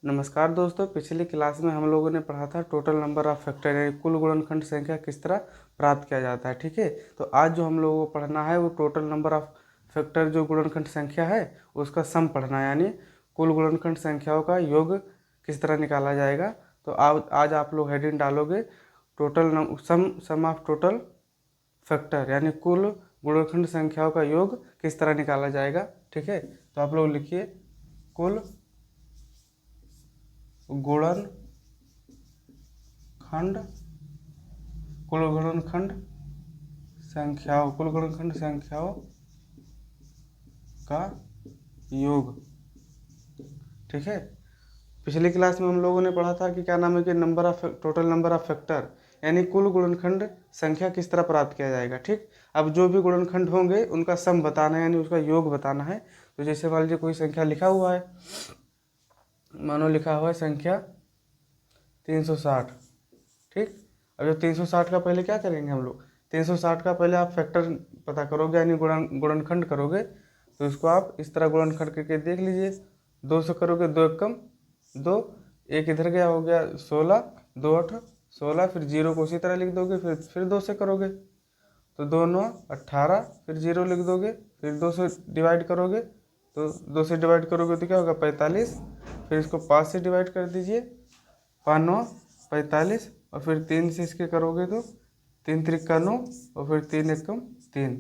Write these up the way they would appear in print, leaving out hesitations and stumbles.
नमस्कार दोस्तों, पिछली क्लास में हम लोगों ने पढ़ा था टोटल नंबर ऑफ फैक्टर यानी कुल गुणनखंड संख्या किस तरह प्राप्त किया जाता है। ठीक है, तो आज जो हम लोगों को पढ़ना है वो टोटल नंबर ऑफ फैक्टर जो गुणनखंड संख्या है उसका सम पढ़ना है, यानी कुल गुणनखंड संख्याओं का योग किस तरह निकाला जाएगा। तो आज आप लोग हेडिंग डालोगे total sum of total factor, यानी कुल गुणनखंड संख्याओं का योग किस तरह निकाला जाएगा। ठीक है, तो आप लोग लिखिए कुल गुणनखंड कुल गुणनखंड संख्याओं का योग। ठीक है, पिछली क्लास में हम लोगों ने पढ़ा था कि क्या नाम है कि टोटल नंबर ऑफ फैक्टर यानी कुल गुणनखंड संख्या किस तरह प्राप्त किया जाएगा। ठीक, अब जो भी गुणनखंड होंगे उनका सम बताना है यानी उसका योग बताना है। तो जैसे मान लीजिए कोई संख्या लिखा हुआ है, मानो लिखा हुआ है संख्या 360। ठीक, अब जो 360 का पहले क्या करेंगे हम लोग, 360 का पहले आप फैक्टर पता करोगे यानी गुणनखंड करोगे। तो इसको आप इस तरह गुणनखंड करके देख लीजिए, 2 से करोगे 2 एकम 2, एक इधर गया हो गया 16, 2 8 16, फिर 0 को उसी तरह लिख दोगे, फिर 2 से करोगे तो 2 9 18, फिर 0 लिख दोगे, फिर 2 से डिवाइड करोगे तो 2 से डिवाइड करोगे तो क्या होगा 45, फिर इसको 5 से डिवाइड कर दीजिए, 5 9 45, और फिर 3 से इसके करोगे तो 3 त्रिका 9, और फिर 3 एकम 3।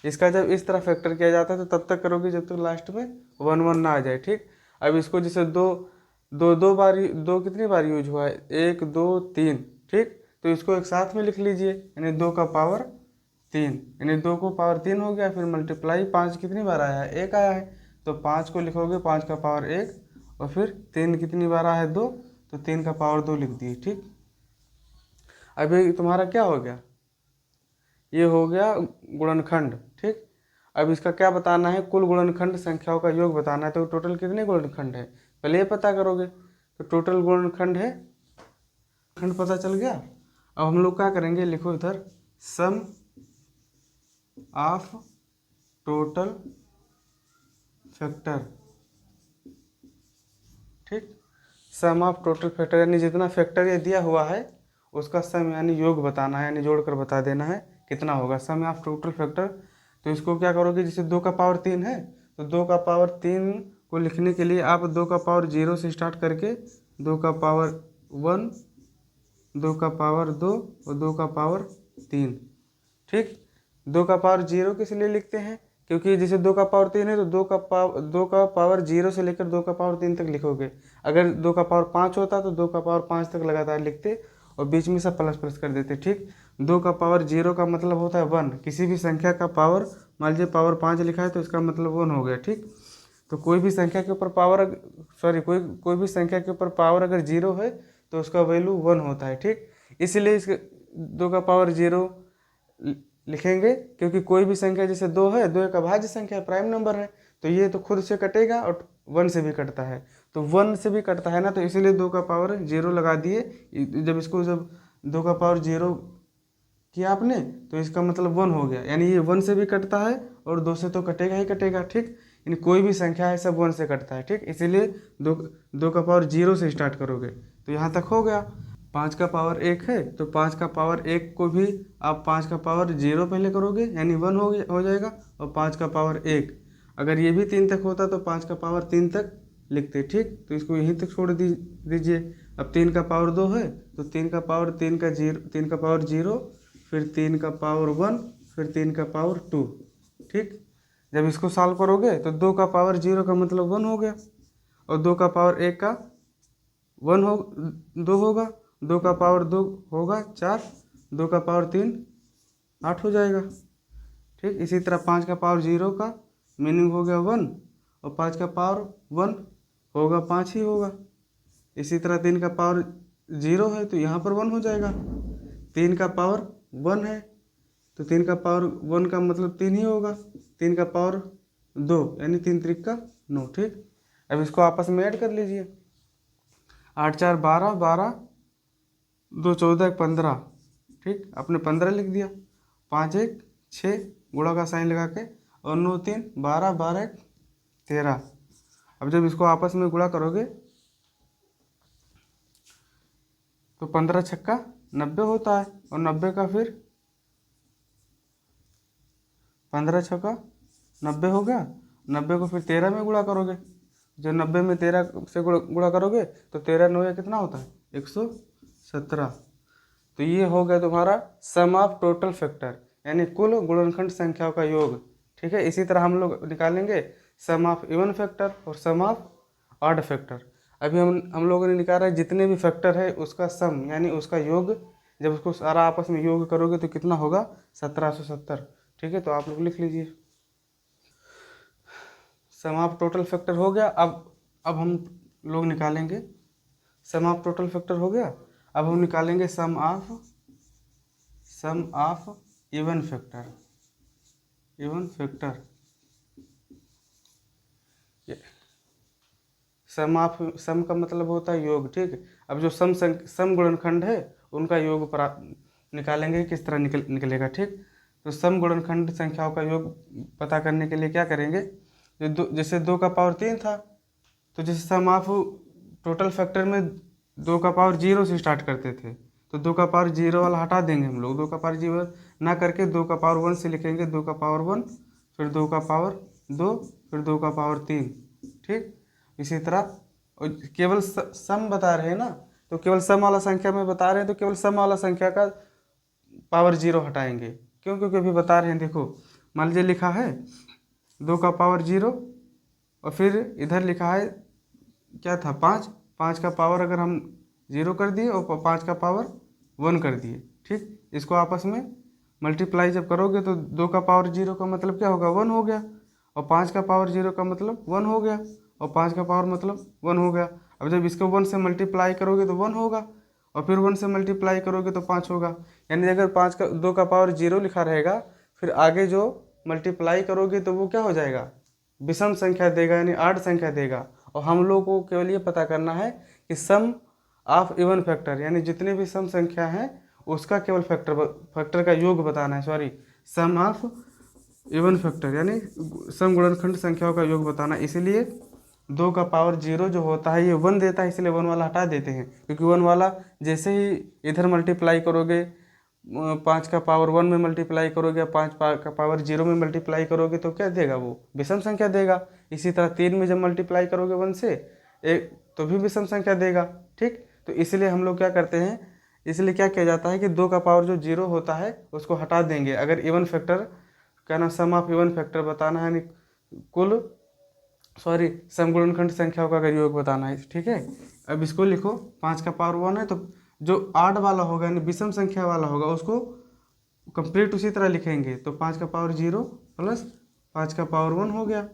इसका जब इस तरह फैक्टर किया जाता है तो तब तक करोगे जब तक लास्ट में 1 1 ना आ जाए। ठीक, अब इसको जैसे दो बार कितनी बार यूज हुआ है, 1 2 3। ठीक, तो इसको एक साथ में लिख लीजिए यानी 2 का पावर 3, यानी 2 को पावर 3 हो गया, फिर मल्टीप्लाई 5 कितनी बार आया है, 1 आया है, तो 5 को लिखोगे 5 का पावर 1, और फिर 3 कितनी बार आया है 2, तो 3 का पावर 2 लिख दिए। ठीक, अभी तुम्हारा क्या हो गया, ये हो गया गुणनखंड। ठीक, अब इसका क्या बताना है, कुल गुणनखंड संख्याओं का योग बताना है। तो टोटल कितने गुणनखंड है पहले ये पता करोगे, तो टोटल गुणनखंड है, खंड पता चल गया। अब हम लोग क्या करेंगे, लिखो इधर सम ऑफ टोटल फैक्टर। ठीक, सम ऑफ टोटल फैक्टर यानी जितना फैक्टर ये दिया हुआ है उसका सम यानी योग बताना है, यानी जोड़कर बता देना है कितना होगा सम ऑफ टोटल फैक्टर। तो इसको क्या करोगे, जैसे 2 का पावर 3 है तो 2 का पावर 3 को लिखने के लिए आप 2 का पावर 0 से स्टार्ट करके 2 का पावर 1, 2 का पावर 2 और 2 का पावर 3। ठीक, 2 का पावर 0 किस लिए लिखते हैं, क्योंकि जैसे 2 का पावर 3 है तो 2 का पावर 0 से लेकर 2 का पावर 3 तक लिखोगे। अगर 2 का पावर 5 होता तो 2 का पावर 5 तक लगातार लिखते और बीच में सब प्लस प्लस कर देते। ठीक, 2 का पावर 0 का मतलब होता है 1, किसी भी संख्या का पावर, मान लीजिए पावर 5 लिखा है तो इसका मतलब 1 हो गया। ठीक, तो कोई भी संख्या के ऊपर पावर कोई भी संख्या के ऊपर पावर अगर 0 है तो उसका वैल्यू 1 होता है। ठीक, इसलिए इसके 2 का पावर 0 लिखेंगे, क्योंकि कोई भी संख्या जैसे 2 है, 2 एक अभाज्य संख्या है, प्राइम नंबर है, तो ये तो खुद से कटेगा और 1 से भी कटता है, तो 1 से भी कटता है ना, तो इसीलिए 2 का पावर 0 लगा दिए। जब 2 का पावर 0 किया आपने तो इसका मतलब 1 हो गया, यानी ये 1 से भी कटता है और 2 से तो कटेगा ही कटेगा। ठीक, यानी कोई भी संख्या है सब 1 से कटता है। ठीक, इसीलिए 2 का पावर 0 से स्टार्ट करोगे तो यहाँ तक हो गया। 5 का पावर 1 है तो 5 का पावर 1 को भी आप 5 का पावर 0 पहले करोगे यानी 1 हो जाएगा, और 5 का पावर 1, अगर ये भी 3 तक होता तो 5 का पावर 3 तक लिखते। ठीक, तो इसको यहीं तक छोड़ दीजिए। अब 3 का पावर 2 है तो 3 का पावर 3 का पावर 0, फिर 3 का पावर 1, फिर 3 का पावर 2। ठीक, जब इसको सॉल्व करोगे तो 2 का पावर 0 का मतलब 1 हो गया, और 2 का पावर 1 का 2 होगा, 2 का पावर 2 होगा 4, 2 का पावर 3 8 हो जाएगा। ठीक, इसी तरह 5 का पावर 0 का मीनिंग हो गया 1, और 5 का पावर 1 होगा 5 ही होगा। इसी तरह 3 का पावर 0 है तो यहाँ पर 1 हो जाएगा, 3 का पावर 1 है तो 3 का पावर 1 का मतलब 3 ही होगा, 3 का पावर 2 यानी 3 त्रिका 9। ठीक, अब इसको आपस में ऐड कर लीजिए, 8 4 12, 12 2 14 15। ठीक, आपने 15 लिख दिया, 5 1 6 गुणा का साइन लगा के, और 9 3 12, 12 1 13। अब जब इसको आपस में गुणा करोगे तो 15 छक्का 90 होता है, और 90 का फिर 15 छक्का 90 हो गया। 90 को फिर 13 में गुणा करोगे, जो 90 में 13 से गुणा करोगे तो 13 9 कितना होता है 117। तो ये हो गया तुम्हारा सम ऑफ टोटल फैक्टर, यानी कुल गुणनखंड संख्याओं का योग। ठीक है, इसी तरह हम लोग निकालेंगे सम ऑफ इवन फैक्टर और सम ऑफ ऑड फैक्टर। अभी हम लोगों ने निकाला है जितने भी फैक्टर है उसका सम यानी उसका योग, जब उसको सारा आपस में योग करोगे तो कितना होगा 1770। ठीक है, तो आप लोग लिख लीजिए। सम ऑफ टोटल फैक्टर हो गया। अब हम लोग निकालेंगे सम ऑफ टोटल फैक्टर हो गया। अब हम निकालेंगे सम ऑफ इवन फैक्टर। सम का मतलब होता है योग। ठीक है, अब जो सम गुणनखंड है उनका योग निकालेंगे, किस तरह निकलेगा। ठीक, तो सम गुणनखंड संख्याओं का योग पता करने के लिए क्या करेंगे, जैसे 2 का पावर 3 था, तो जैसे सम ऑफ टोटल फैक्टर में 2 का पावर 0 से स्टार्ट करते थे, तो 2 का पावर 0 वाला हटा देंगे हम लोग, 2 का पावर 0 ना करके 2 का पावर 1 से लिखेंगे, 2 का पावर 1, फिर 2 का पावर 2, फिर 2 का पावर 3। ठीक, इसी तरह केवल सम बता रहे हैं ना, तो केवल सम वाला संख्या में बता रहे हैं, तो केवल सम वाला संख्या का पावर 0 हटाएंगे। क्यों? क्योंकि अभी बता रहे हैं, देखो मान लीजिए लिखा है 2 का पावर 0, और फिर इधर लिखा है क्या था 5 का पावर अगर हम 0 कर दिए और 5 का पावर 1 कर दिए। ठीक, इसको आपस में मल्टीप्लाई जब करोगे तो 2 का पावर 0 का मतलब क्या होगा 1 हो गया, और 5 का पावर 0 का मतलब 1 हो गया, और 5 का पावर मतलब 1 हो गया। अब जब इसको 1 से मल्टीप्लाई करोगे तो 1 होगा, और फिर 1 से मल्टीप्लाई करोगे तो 5 होगा। यानी अगर 2 का पावर 0 लिखा रहेगा, फिर आगे जो मल्टीप्लाई करोगे तो वो क्या हो जाएगा, विषम संख्या देगा, यानी आड संख्या देगा। और हम लोग को केवल ये पता करना है कि सम ऑफ इवन फैक्टर, यानी जितने भी सम संख्या हैं उसका केवल फैक्टर का योग बताना है। Sorry, sum of even factor यानी सम गुणनखंड संख्याओं का योग बताना। इसीलिए 2 का पावर 0 जो होता है ये 1 देता है, इसलिए 1 वाला हटा देते हैं, क्योंकि 1 वाला जैसे ही इधर मल्टीप्लाई करोगे 5 का पावर 1 में मल्टीप्लाई करोगे, 5 का पावर 0 में मल्टीप्लाई करोगे तो क्या देगा, वो विषम संख्या देगा। इसी तरह 3 में जब मल्टीप्लाई करोगे 1 से एक तो भी विषम संख्या देगा। ठीक, तो इसलिए हम लोग क्या करते हैं, इसलिए क्या किया जाता है कि 2 का पावर जो 0 होता है उसको हटा देंगे। अगर इवन फैक्टर क्या ना सम ऑफ इवन फैक्टर बताना है, यानी कुल सम गुणनखंड संख्याओं का अगर योग बताना है। ठीक है, अब इसको लिखो 5 का पावर 1 है, तो जो आड वाला होगा यानी विषम संख्या वाला होगा उसको कंप्लीट उसी तरह लिखेंगे, तो 5 का पावर 0 प्लस 5 का पावर 1 हो गया।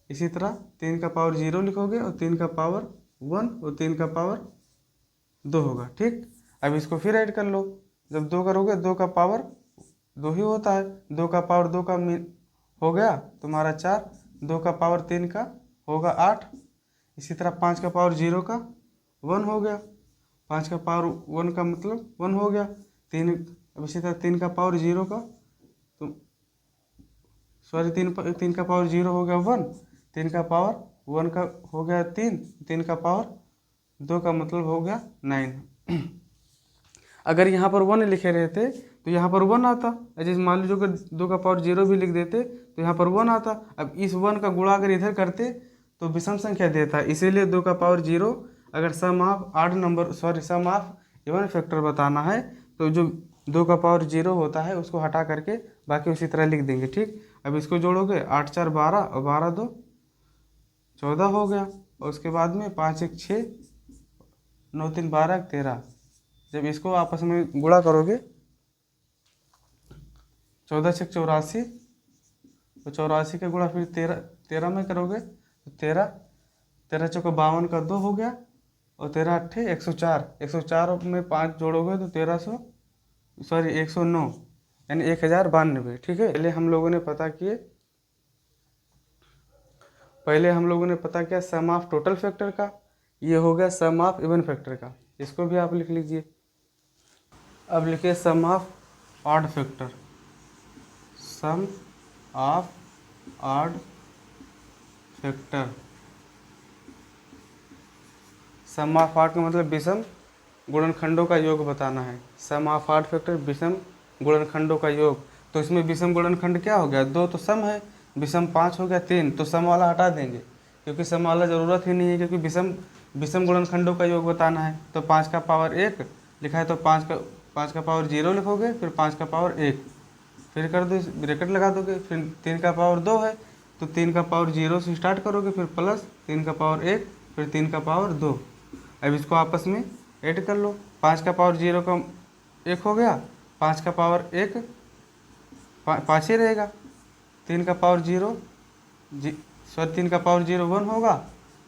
इसी तरह 3 का पावर 0 लिखोगे, और 3 का पावर 1 और 3 का पावर 2 होगा। ठीक, अब इसको फिर ऐड कर लो, जब 2 करोगे 2 का पावर 2 ही होता है, 2 का पावर 2 का हो गया तुम्हारा 4, 2 का पावर 3 का होगा 8। इसी तरह 5 का पावर 0 का 1 हो गया, 5 का पावर 1 का मतलब 1 हो गया। 3 अब इसी तरह 3 का पावर 0 का तो सॉरी 3 का पावर 0 हो गया 1, 3 का पावर 1 का हो गया 3, 3 का पावर 2 का मतलब हो गया 9। अगर यहाँ पर 1 लिखे रहते तो यहाँ पर 1 आता, जैसे मान लीजिए कि 2 का पावर 0 भी लिख देते तो यहाँ पर 1 आता। अब इस 1 का गुणा अगर इधर करते तो विषम संख्या देता है, इसीलिए 2 का पावर 0 अगर sum of sum of even factor बताना है तो जो 2 का पावर 0 होता है उसको हटा करके बाकी उसी तरह लिख देंगे। ठीक, अब इसको जोड़ोगे 8 4 12 और 12 2 14 हो गया, और उसके बाद में 5 1 6 9 3 12 13। जब इसको आपस में गुणा करोगे 14 6 84, तो 84 का गुणा फिर 13 में करोगे तो 13 13 चौका 52 का 2 हो गया, और 13 अट्ठे 104, 104 में 5 जोड़ोगे तो 109 यानी 1092। ठीक है, पहले हम लोगों ने पता किया सम ऑफ टोटल फैक्टर का, ये हो गया सम ऑफ इवन फैक्टर का, इसको भी आप लिख लीजिए। अब लिखिए sum of odd factor, sum of odd factor. Sum of odd का मतलब विषम गुणनखंडों का योग बताना है। सम ऑफ ऑड फैक्टर विषम गुणनखंडों का योग। तो इसमें विषम गुणनखंड क्या हो गया, 2 तो सम है, विषम 5 हो गया, 3 तो सम वाला हटा देंगे क्योंकि सम वाला ज़रूरत ही नहीं है, क्योंकि विषम गुणनखंडों का योग बताना है। तो 5 का पावर 1 लिखा है तो 5 का पावर 0 लिखोगे, फिर 5 का पावर 1, फिर कर दो ब्रैकेट लगा दोगे, फिर 3 का पावर 2 है तो 3 का पावर 0 से स्टार्ट करोगे, फिर प्लस 3 का पावर 1, फिर 3 का पावर 2। अब इसको आपस में ऐड कर लो, 5 का पावर 0 का 1 हो गया, 5 का पावर 1 5 ही रहेगा, 3 का पावर 0 3 का पावर 0 1 होगा,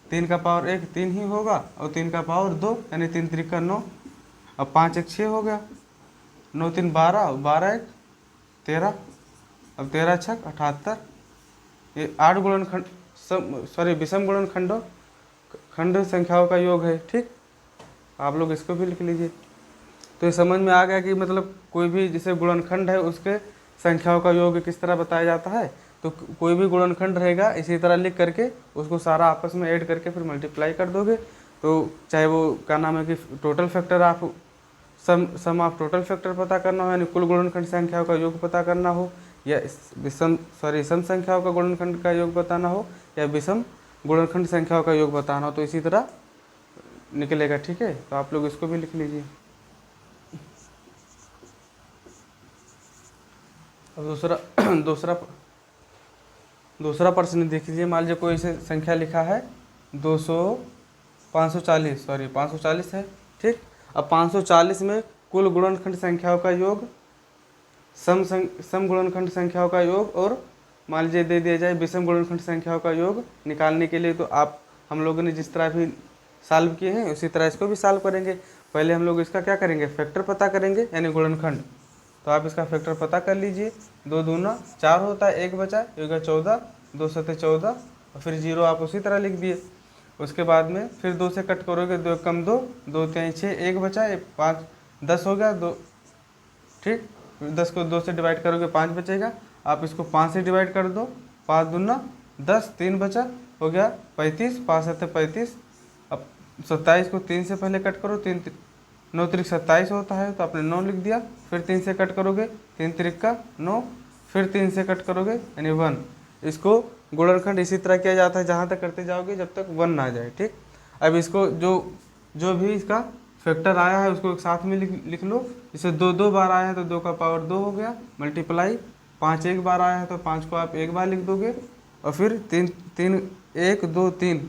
3 का पावर 1 3 ही होगा, और 3 का पावर 2 यानी 3 3 9, अब 5 1 6 हो गया, 9 3 12, 12 1 13, अब 13 6 78। ये 8 गुणनखंड विषम गुणनखंडों खंड संख्याओं का योग है। ठीक, आप लोग इसको भी लिख लीजिए। तो ये समझ में आ गया कि मतलब कोई भी जैसे गुणनखंड है उसके संख्याओं का योग किस तरह बताया जाता है। तो कोई भी गुणनखंड रहेगा इसी तरह लिख करके उसको सारा आपस में ऐड करके फिर मल्टीप्लाई कर दोगे। तो चाहे वो क्या नाम है कि टोटल फैक्टर आप सम ऑफ टोटल फैक्टर पता करना हो, यानी कुल गुणनखंड संख्याओं का योग पता करना हो, या सम संख्याओं का गुणनखंड का योग बताना हो, या विषम गुणनखंड संख्याओं का योग बताना हो, तो इसी तरह निकलेगा। ठीक है, तो आप लोग इसको भी लिख लीजिए। अब दूसरा प्रश्न देख लीजिए। मान लीजिए कोई ऐसे संख्या लिखा है 540 है। ठीक, अब 540 में कुल गुणनखंड संख्याओं का योग, सम गुणनखंड संख्याओं का योग, और मान लीजिए दे दिया जाए विषम गुणनखंड संख्याओं का योग निकालने के लिए। तो हम लोगों ने जिस तरह भी सॉल्व किए हैं उसी तरह इसको भी सॉल्व करेंगे। पहले हम लोग इसका क्या करेंगे, फैक्टर पता करेंगे यानी गुणनखंड। तो आप इसका फैक्टर पता कर लीजिए। 2 दूना 4 होता है, 1 बचा, 1 14, 2 7 14, और फिर 0 आप उसी तरह लिख दिए। उसके बाद में फिर 2 से कट करोगे, 2 कम 2, 2 3 6, 1 बचा, 5 10 हो गया 2। ठीक, 10 को 2 से डिवाइड करोगे 5 बचेगा, आप इसको 5 से डिवाइड कर दो, 5 दूना 10, 3 बचा, हो गया 35, 5 7 35। अब 27 को 3 से पहले कट करो, 3 9 3 27 होता है तो आपने 9 लिख दिया। फिर 3 से कट करोगे, 3 3 9, फिर 3 से कट करोगे यानी 1। इसको गुणनखंड इसी तरह किया जाता है जहाँ तक करते जाओगे जब तक 1 ना जाए। ठीक, अब इसको जो भी इसका फैक्टर आया है उसको एक साथ में लिख लो। जैसे 2 2 बार आया है तो 2 का पावर 2 हो गया, मल्टीप्लाई 5 1 बार आया है तो 5 को आप 1 बार लिख दोगे, और फिर 3 3 1 2 3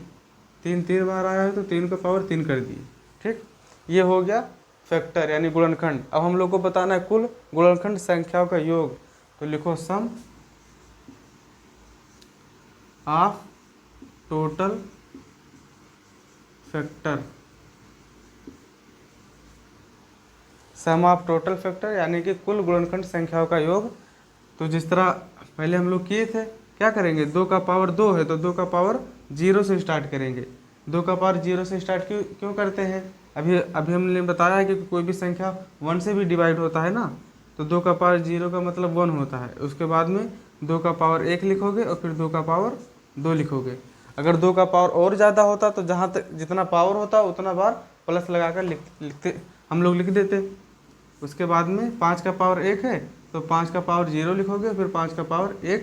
3 बार आया है तो 3 का पावर 3 कर दिए। ठीक, ये हो गया फैक्टर यानी गुणनखंड। अब हम लोग को बताना है कुल गुणनखंड संख्याओं का योग। तो लिखो sum of total factor. Sum of total factor यानी कि कुल गुणनखंड संख्याओं का योग। तो जिस तरह पहले हम लोग किए थे, क्या करेंगे, 2 का पावर 2 है तो 2 का पावर 0 से स्टार्ट करेंगे। 2 का पावर 0 से स्टार्ट क्यों करते हैं, अभी हमने बताया है कि कोई भी संख्या 1 से भी डिवाइड होता है ना, तो 2 का पावर 0 का मतलब 1 होता है। उसके बाद में 2 का पावर 1 लिखोगे और फिर 2 का पावर 2 लिखोगे। अगर 2 का पावर और ज़्यादा होता तो जहाँ तक जितना पावर होता उतना बार प्लस लगाकर लिखते हम लोग लिख देते। उसके बाद में 5 का पावर 1 है तो 5 का पावर 0 लिखोगे, फिर 5 का पावर 1,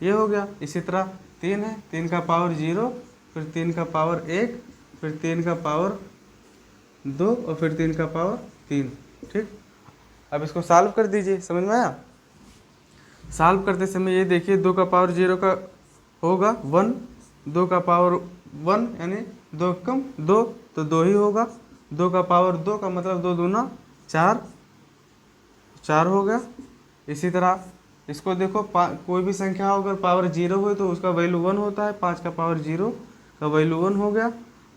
ये हो गया। इसी तरह 3 है, 3 का पावर 0, फिर 3 का पावर 1, फिर 3 का पावर 2, और फिर 3 का पावर 3। ठीक, अब इसको सॉल्व कर दीजिए, समझ में आया। सॉल्व करते समय ये देखिए 2 का पावर 0 का होगा 1, 2 का पावर 1 यानी 2 कम 2 तो 2 ही होगा। 2 का पावर 2 का मतलब 2 दूना 4 हो गया। इसी तरह इसको देखो, कोई भी संख्या अगर पावर 0 हो तो उसका वैल्यू 1 होता है। 5 का पावर 0 का वैल्यू 1 हो गया।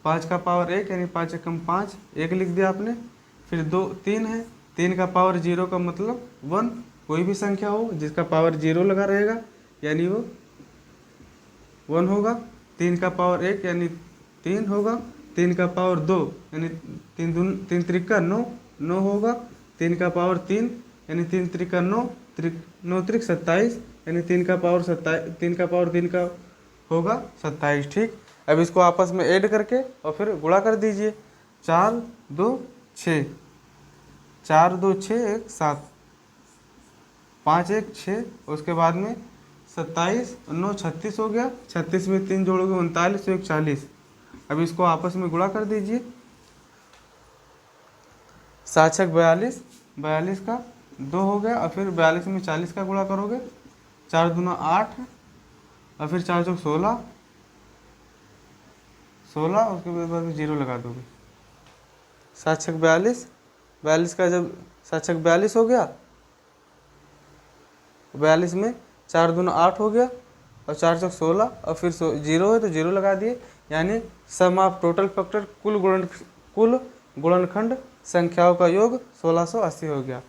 5 का पावर 1 यानी 5 कम 5, 1 लिख दिया आपने। फिर 2 3 है, 3 का पावर 0 का मतलब 1। कोई भी संख्या हो जिसका पावर 0 लगा रहेगा यानी वो 1 होगा। 3 का पावर 1 यानी 3 होगा। 3 का पावर 2 यानी 3 3 9 होगा। 3 का पावर 3 यानी 3 3 9, 9 3 27 यानी 3 का पावर 3 का होगा 27। ठीक, अब इसको आपस में ऐड करके और फिर गुणा कर दीजिए। 4 2 6, 4 2 6 1 7, 5 1 6, उसके बाद में 27 9 36 हो गया, 36 में 3 जोड़ोगे 39, 1 40। अब इसको आपस में गुणा कर दीजिए, 7 6 42, 42 का 2 हो गया, और फिर 42 में 40 का गुणा करोगे, 4 दूना 8, और फिर 4 चौक 16, 16, उसके बाद में 0 लगा दोगे। 7 6 42, 42 का जब 7 6 42 हो गया, 42 में 4 दूना 8 हो गया, और 4 चौक 16, और फिर 0 है तो 0 लगा दिए, यानी सम ऑफ टोटल फैक्टर कुल गुणनखंड संख्याओं का योग 1680 हो गया।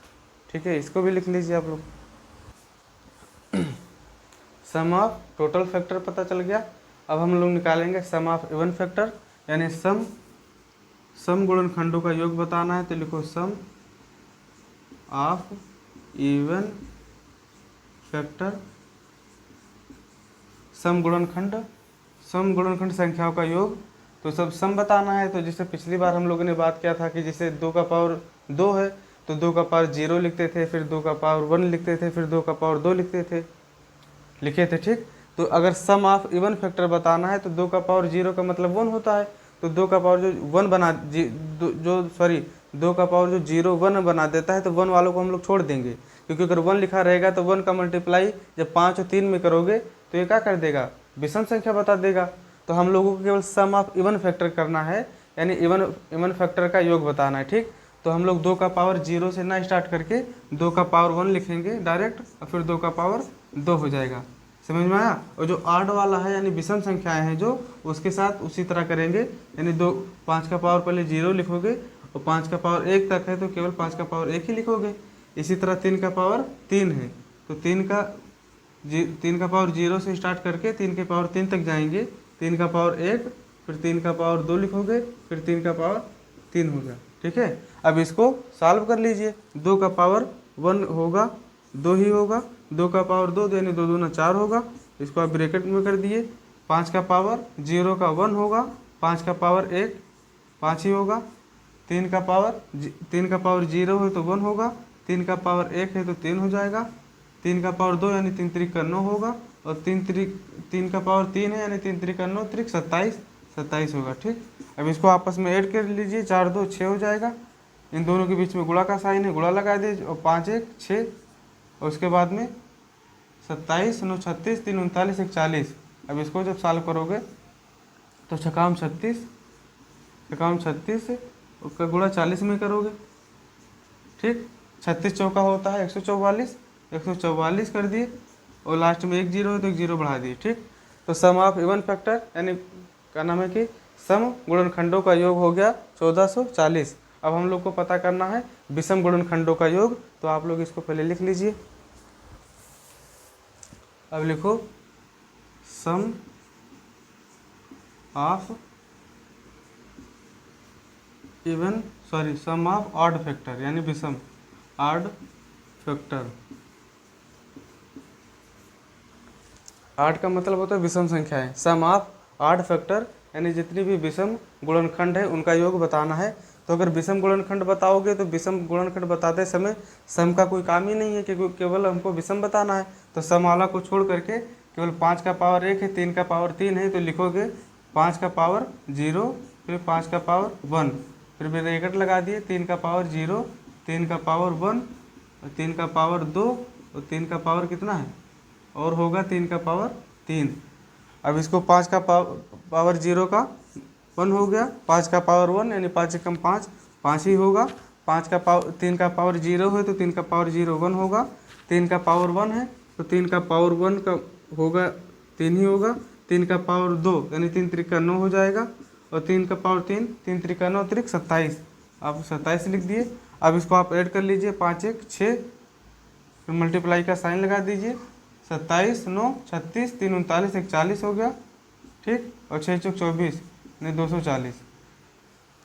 ठीक है, इसको भी लिख लीजिए आप लोग। सम ऑफ टोटल फैक्टर पता चल गया। अब हम लोग निकालेंगे सम ऑफ इवन फैक्टर, यानी सम गुणनखंडों का योग बताना है, तो लिखो सम ऑफ इवन फैक्टर, सम गुणनखंड संख्याओं का योग। तो सब सम बताना है, तो जैसे पिछली बार हम लोगों ने बात किया था कि जैसे 2 का पावर 2 है तो 2 का पावर 0 लिखते थे, फिर 2 का पावर 1 लिखते थे, फिर 2 का पावर 2 लिखे थे। ठीक, तो अगर सम ऑफ इवन फैक्टर बताना है तो 2 का पावर 0 का मतलब 1 होता है, तो 2 का पावर जो 1 बना जो सॉरी 2 का पावर जो 0 1 बना देता है, तो 1 वालों को हम लोग छोड़ देंगे, क्योंकि अगर 1 लिखा रहेगा तो 1 का मल्टीप्लाई जब 5 और 3 में करोगे तो ये क्या कर देगा, विषम संख्या बता देगा। तो हम लोगों को केवल सम ऑफ इवन फैक्टर करना है, यानी इवन फैक्टर का योग बताना है। ठीक, तो हम लोग 2 का पावर 0 से ना स्टार्ट करके 2 का पावर 1 लिखेंगे डायरेक्ट, और फिर 2 का पावर 2 हो जाएगा। समझ में आया। और जो आड वाला है यानी विषम संख्याएं हैं जो, उसके साथ उसी तरह करेंगे, यानी 5 का पावर पहले 0 लिखोगे, और 5 का पावर 1 तक है तो केवल 5 का पावर 1 ही लिखोगे। इसी तरह 3 का पावर 3 है तो 3 का पावर 0 से स्टार्ट करके 3 के पावर 3 तक जाएंगे, 3 का पावर 1, फिर 3 का पावर 2 लिखोगे, फिर 3 का पावर 3 हो गया। ठीक है, अब इसको सॉल्व कर लीजिए। 2 का पावर 1 होगा 2 ही होगा, 2 का पावर 2 यानी 2 दूना 4 होगा, इसको आप ब्रैकेट में कर दिए। 5 का पावर 0 का 1 होगा, 5 का पावर 1 5 ही होगा, 3 का पावर 0 है तो 1 होगा, 3 का पावर 1 है तो 3 हो जाएगा, 3 का पावर 2 यानी 3 3 का 9 होगा, और 3 का पावर 3 है यानी 3 3 का 9 3 27 होगा। ठीक, अब इसको आपस में ऐड कर लीजिए, 4 2 6 हो जाएगा, इन दोनों के बीच में गुणा का साइन है, गुणा लगा दीजिए, और 5 1 6, और उसके बाद में 27 9 36 3 39 1 40। अब इसको जब सॉल्व करोगे तो छकाम 36 उसका गुणा 40 में करोगे। ठीक, 36 चौका होता है 144 कर दिए, और लास्ट में 1 0 है तो 1 0 बढ़ा दिए। ठीक, तो सम ऑफ इवन फैक्टर यानी क्या नाम है कि सम गुणनखंडों का योग हो गया 1440। अब हम लोग को पता करना है विषम गुणनखंडों का योग, तो आप लोग इसको पहले लिख लीजिए। अब लिखो सम ऑफ ऑड फैक्टर, यानी विषम ऑड फैक्टर। ऑड का मतलब होता है विषम संख्याएं। सम ऑफ ऑड फैक्टर यानी जितनी भी विषम गुणनखंड है उनका योग बताना है। तो अगर विषम गुणनखंड बताओगे तो विषम गुणनखंड बताते समय सम का कोई काम ही नहीं है, क्योंकि केवल हमको विषम बताना है। तो सम वाला को छोड़ करके केवल 5 का पावर 1 है, 3 का पावर 3 है, तो लिखोगे 5 का पावर 0, फिर 5 का पावर 1, फिर ब्रैकेट लगा दिए, 3 का पावर 0, 3 का पावर 1, और 3 का पावर 2, और 3 का पावर कितना है और होगा 3 का पावर 3। अब इसको 5 का पावर 0 का 1 हो गया, 5 का पावर 1 यानी 5 एकम 5 ही होगा, 3 का पावर 0 है तो 3 का पावर 0 1 होगा, 3 का पावर 1 है तो 3 का पावर 1 का होगा 3 ही होगा, 3 का पावर 2 यानी 3 3 का 9 हो जाएगा, और 3 का पावर 3 3 3 का 9 3 27, आप 27 लिख दिए। अब इसको आप ऐड कर लीजिए, 5 1 6, फिर मल्टीप्लाई का साइन लगा दीजिए, 27 9 36 3 39 1 40 हो गया। ठीक, और 6 चौक 24 यानी 240।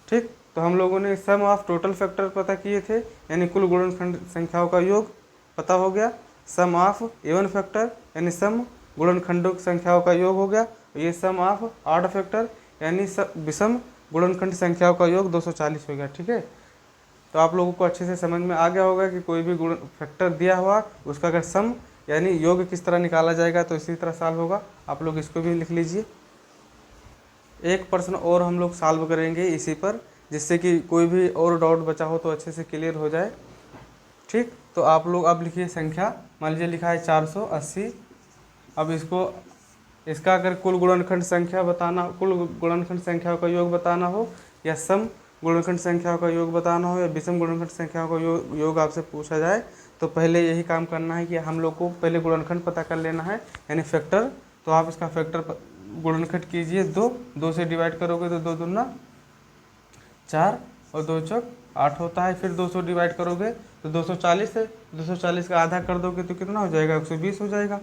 ठीक, तो हम लोगों ने सम ऑफ टोटल फैक्टर पता किए थे, यानी कुल गुणनखंड संख्याओं का योग पता हो गया। सम ऑफ इवन फैक्टर यानी सम गुणनखंडों की संख्याओं का योग हो गया। ये सम ऑफ ऑड फैक्टर यानी विषम गुणनखंड संख्याओं का योग 240 हो गया। ठीक है, तो आप लोगों को अच्छे से समझ में आ गया होगा कि कोई भी गुण फैक्टर दिया हुआ उसका अगर सम यानी योग किस तरह निकाला जाएगा तो इसी तरह सॉल्व होगा। आप लोग इसको भी लिख लीजिए। एक प्रश्न और हम लोग सॉल्व करेंगे इसी पर, जिससे कि कोई भी और डाउट बचा हो तो अच्छे से क्लियर हो जाए। ठीक, तो आप लोग अब लिखिए संख्या। मान लीजिए लिखा है 480। अब इसका अगर कुल गुणनखंड संख्या बताना, कुल गुणनखंड संख्याओं का योग बताना हो, या सम गुणनखंड संख्याओं का योग बताना हो, या विषम गुणनखंड संख्याओं का योग आपसे पूछा जाए, तो पहले यही काम करना है कि हम लोग को पहले गुणनखंड पता कर लेना है, यानी फैक्टर। तो आप इसका फैक्टर गुणनखंड कीजिए। 2 से डिवाइड करोगे तो 2 दूना 4 और 2 चौक 8 होता है। फिर 200 डिवाइड करोगे तो 240 है, 240 का आधा कर दोगे तो कितना हो जाएगा, 120 हो जाएगा।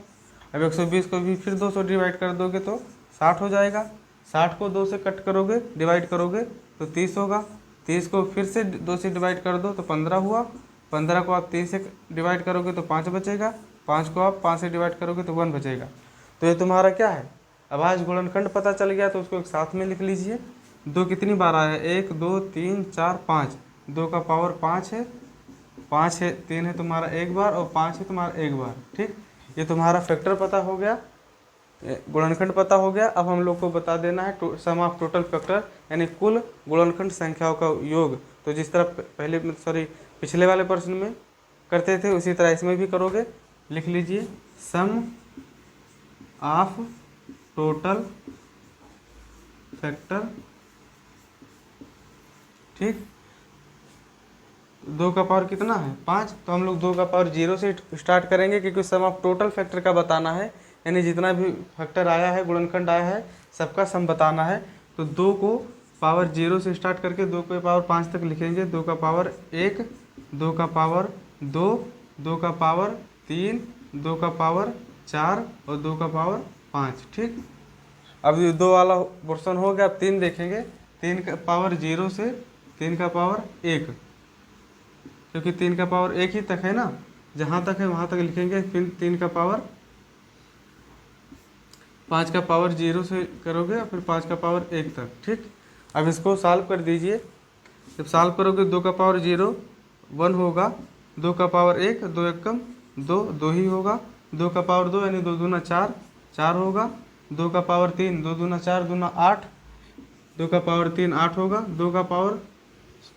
अब 120 को भी फिर 200 डिवाइड कर दोगे तो 60 हो जाएगा। 60 को 2 से कट करोगे, डिवाइड करोगे तो 30 होगा। 30 को फिर से 2 से डिवाइड कर दो तो 15 हुआ। 15 को आप 3 से डिवाइड करोगे तो 5 बचेगा। 5 को आप 5 से डिवाइड करोगे तो 1 बचेगा। तो ये तुम्हारा क्या है, अब आज गुणनखंड पता चल गया तो उसको एक साथ में लिख लीजिए। 2 कितनी बार आया है, 1 2 3 4 5, 2 का पावर 5 है, 5 है, 3 है तुम्हारा एक बार, और 5 है तुम्हारा एक बार। ठीक, ये तुम्हारा फैक्टर पता हो गया, गुणनखंड पता हो गया। अब हम लोग को बता देना है सम ऑफ टोटल फैक्टर, यानी कुल गुणनखंड संख्याओं का योग। तो जिस तरह पिछले वाले प्रश्न में करते थे उसी तरह इसमें भी करोगे। लिख लीजिए सम ऑफ टोटल फैक्टर। ठीक, 2 का पावर कितना है, 5। तो हम लोग 2 का पावर 0 से स्टार्ट करेंगे, क्योंकि सम ऑफ टोटल फैक्टर का बताना है, यानी जितना भी फैक्टर आया है, गुणनखंड आया है, सबका सम बताना है। तो 2 को पावर 0 से स्टार्ट करके 2 के पावर 5 तक लिखेंगे। 2 का पावर 1, 2 का पावर 2, 2 का पावर 3, 2 का पावर 4 और 2 का पावर 5। ठीक, अब ये 2 वाला पोर्शन हो गया। अब 3 देखेंगे। 3 का पावर 0 से 3 का पावर 1, क्योंकि 3 का पावर 1 ही तक है ना, जहाँ तक है वहाँ तक लिखेंगे। फिर 3 का पावर 5 का पावर 0 से करोगे और फिर 5 का पावर 1 तक। ठीक, अब इसको सॉल्व कर दीजिए। जब सॉल्व करोगे 2 का पावर 0 1 होगा, 2 का पावर 1 2 1 कम 2 2 ही होगा, 2 का पावर 2 यानी 2 दूना 4 4 होगा, 2 का पावर 3 2 दूना 4 दूना 8, 2 का पावर 3 8 होगा, 2 का पावर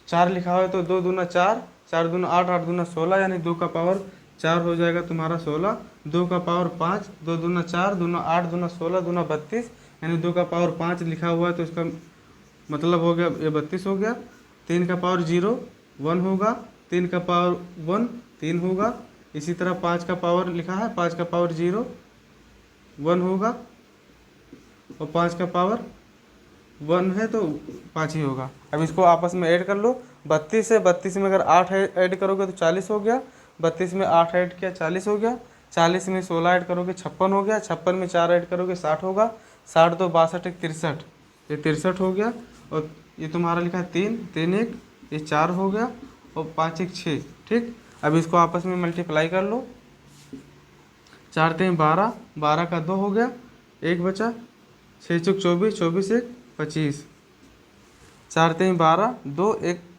4 लिखा हुआ है तो 2 दूना 4 4 दूना 8 8 दूना 16, यानी 2 का पावर 4 हो जाएगा तुम्हारा 16। 2 का पावर 5 2 दूना 4 दूना 8 दूना 16 दूना 32, यानी 2 का पावर 5 लिखा हुआ है तो इसका मतलब हो गया ये 32 हो गया। 3 का पावर 0 1 होगा, 3 का पावर 1 3 होगा। इसी तरह 5 का पावर लिखा है, 5 का पावर 0 1 होगा, और 5 का पावर 1 है तो 5 ही होगा। अब इसको आपस में ऐड कर लो। 32 से 32 में अगर 8 ऐड करोगे तो 40 हो गया। 32 में 8 ऐड किया 40 हो गया। 40 में 16 ऐड करोगे 56 हो गया। 56 में 4 ऐड करोगे 60 होगा। 60 तो 62 एक 63, ये 63 हो गया। और ये तुम्हारा लिखा है 3 3 1 ये 4 हो गया, और 5 1 6। ठीक, अब इसको आपस में मल्टीप्लाई कर लो। 4 3 12, 12 का 2 हो गया, 1 बचा। 6 चौक 24, 24 1 25। 4 3 12 2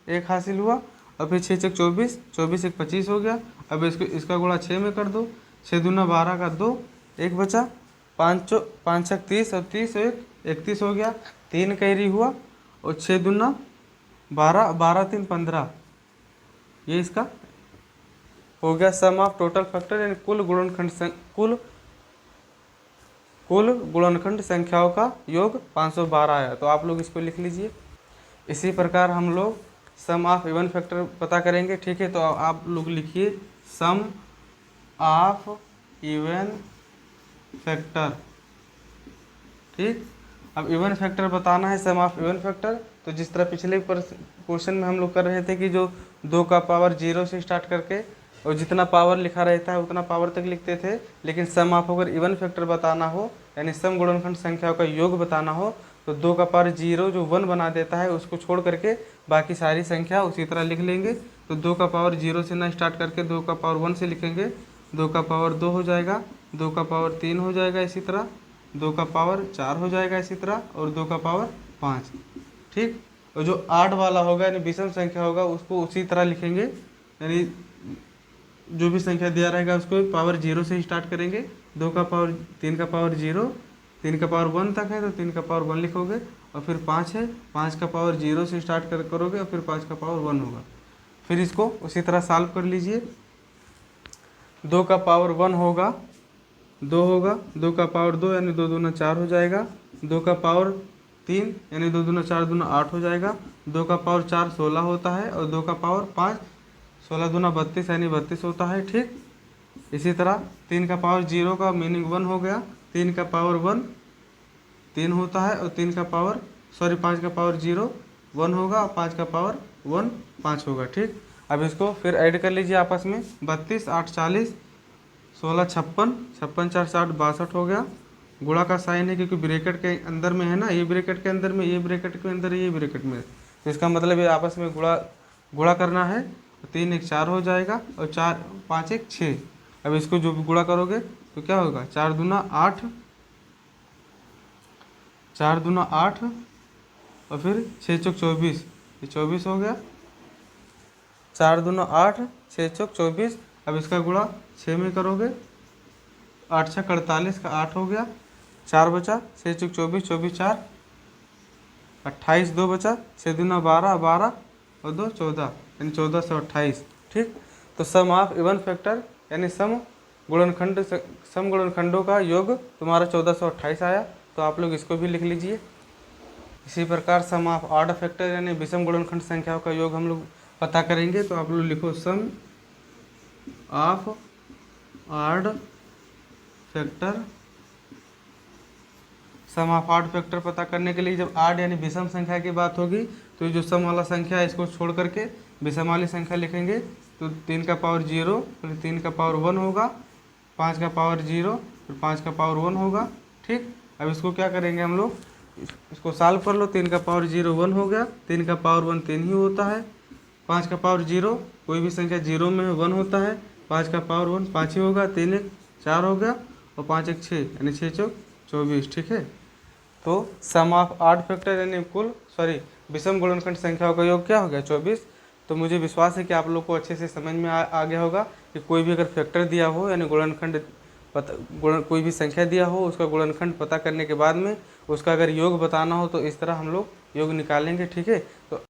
1 हासिल हुआ, और फिर 6 चौक 24, 24 1 25 हो गया। अब इसका गुणा 6 में कर दो। 6 दूना 12 का 2 1 बचा। 5 6 30 और 30 1 31 हो गया। 3 कैरी हुआ, और 6 दूना 12 12 3 15, ये इसका हो गया सम ऑफ टोटल फैक्टर, यानी कुल गुणनखंड संख्याओं का योग 512 आया। तो आप लोग इसको लिख लीजिए। इसी प्रकार हम लोग सम ऑफ इवन फैक्टर पता करेंगे। ठीक है, तो आप लोग लिखिए सम ऑफ इवन फैक्टर। ठीक, अब इवन फैक्टर बताना है, सम ऑफ इवन फैक्टर। तो जिस तरह पिछले क्वेश्चन में हम लोग कर रहे थे कि जो 2 का पावर 0 से स्टार्ट करके और जितना पावर लिखा रहता है उतना पावर तक लिखते थे, लेकिन सम ऑफ अगर इवन फैक्टर बताना हो, यानी सम गुणनखंड संख्याओं का योग बताना हो, तो 2 का पावर 0 जो 1 बना देता है उसको छोड़ करके बाकी सारी संख्या उसी तरह लिख लेंगे। तो 2 का पावर 0 से ना स्टार्ट करके 2 का पावर 1 से लिखेंगे। 2 का पावर 2 हो जाएगा, 2 का पावर 3 हो जाएगा, इसी तरह 2 का पावर 4 हो जाएगा इसी तरह, और 2 का पावर 5। ठीक, और जो 8 वाला होगा यानी विषम संख्या होगा उसको उसी तरह लिखेंगे, यानी जो भी संख्या दिया रहेगा उसको पावर 0 से स्टार्ट करेंगे। 2 का पावर 3 का पावर 0, 3 का पावर 1 तक है तो 3 का पावर 1 लिखोगे, और फिर 5 है, 5 का पावर 0 से स्टार्ट करोगे और फिर 5 का पावर 1 होगा। फिर इसको उसी तरह सॉल्व कर लीजिए। 2 का पावर 1 होगा 2 होगा, 2 का पावर 2 यानी 2 दूना 4 हो जाएगा। 2 का पावर 3 यानी 2 दूना 4 दूना 8 हो जाएगा। 2 का पावर 4 16 होता है, और 2 का पावर 5 16 दूना 32 यानी 32 होता है। ठीक, इसी तरह 3 का पावर 0 का मीनिंग 1 हो गया। 3 का पावर 1 3 होता है, और 5 का पावर 0 1 होगा, और 5 का पावर 1 5 होगा। ठीक, अब इसको फिर ऐड कर लीजिए आपस में। 32 8 40, 16 56, 56 4 60 62 हो गया। गुणा का साइन है क्योंकि ब्रैकेट के अंदर में है ना, ये ब्रैकेट के अंदर में, ये ब्रैकेट के अंदर, ये ब्रैकेट में, तो इसका मतलब ये आपस में गुणा करना है। 3 1 4 हो जाएगा, और 4 5 1 6। अब इसको जो भी गुणा करोगे तो क्या होगा, 4 दूना 8, 4 दूना 8, और फिर 6 चौक 24, ये 24 हो गया। 4 दूना 8, 6 चौक 24। अब इसका गुणा 6 में करोगे, 8 6 48 का 8 हो गया। 4 बचा, 6 चौक 24, 24 4 28, 2 बचा, 6 दूना 12, 12 और 2 14, यानी 14 से 28। ठीक, तो सम ऑफ इवन फैक्टर यानी सम गुणनखंडों का योग तुम्हारा 1428 आया। तो आप लोग इसको भी लिख लीजिए। इसी प्रकार सम ऑफ ऑड फैक्टर यानी विषम गुणनखंड संख्याओं का योग हम लोग पता करेंगे। तो आप लोग लिखो sum of odd factor. Sum of odd factor पता करने के लिए जब ऑड यानी विषम संख्या की बात होगी तो जो सम वाला संख्या है इसको छोड़ करके विषम वाली संख्या लिखेंगे। तो 3 का पावर 0, फिर 3 का पावर 1 होगा, 5 का पावर 0, फिर 5 का पावर 1 होगा। ठीक, अब इसको क्या करेंगे हम लोग, इसको सॉल्व कर लो। 3 का पावर 0 1 हो गया, 3 का पावर 1 3 ही होता है। 5 का पावर 0, कोई भी संख्या 0 में 1 होता है। 5 का पावर 1 5 ही होगा। 3 1 4 हो गया, और 5 1 6 यानी 6 चौक 24। ठीक है, तो सम ऑफ ऑड फैक्टर यानी विषम गुणनखंड संख्याओं का योग क्या हो गया, 24। तो मुझे विश्वास है कि आप लोग को अच्छे से समझ में आ गया होगा कि कोई भी अगर फैक्टर दिया हो यानी गुणनखंड कोई भी संख्या दिया हो उसका गुणनखंड पता करने के बाद में उसका अगर योग बताना हो तो इस तरह हम लोग योग निकालेंगे। ठीक है, तो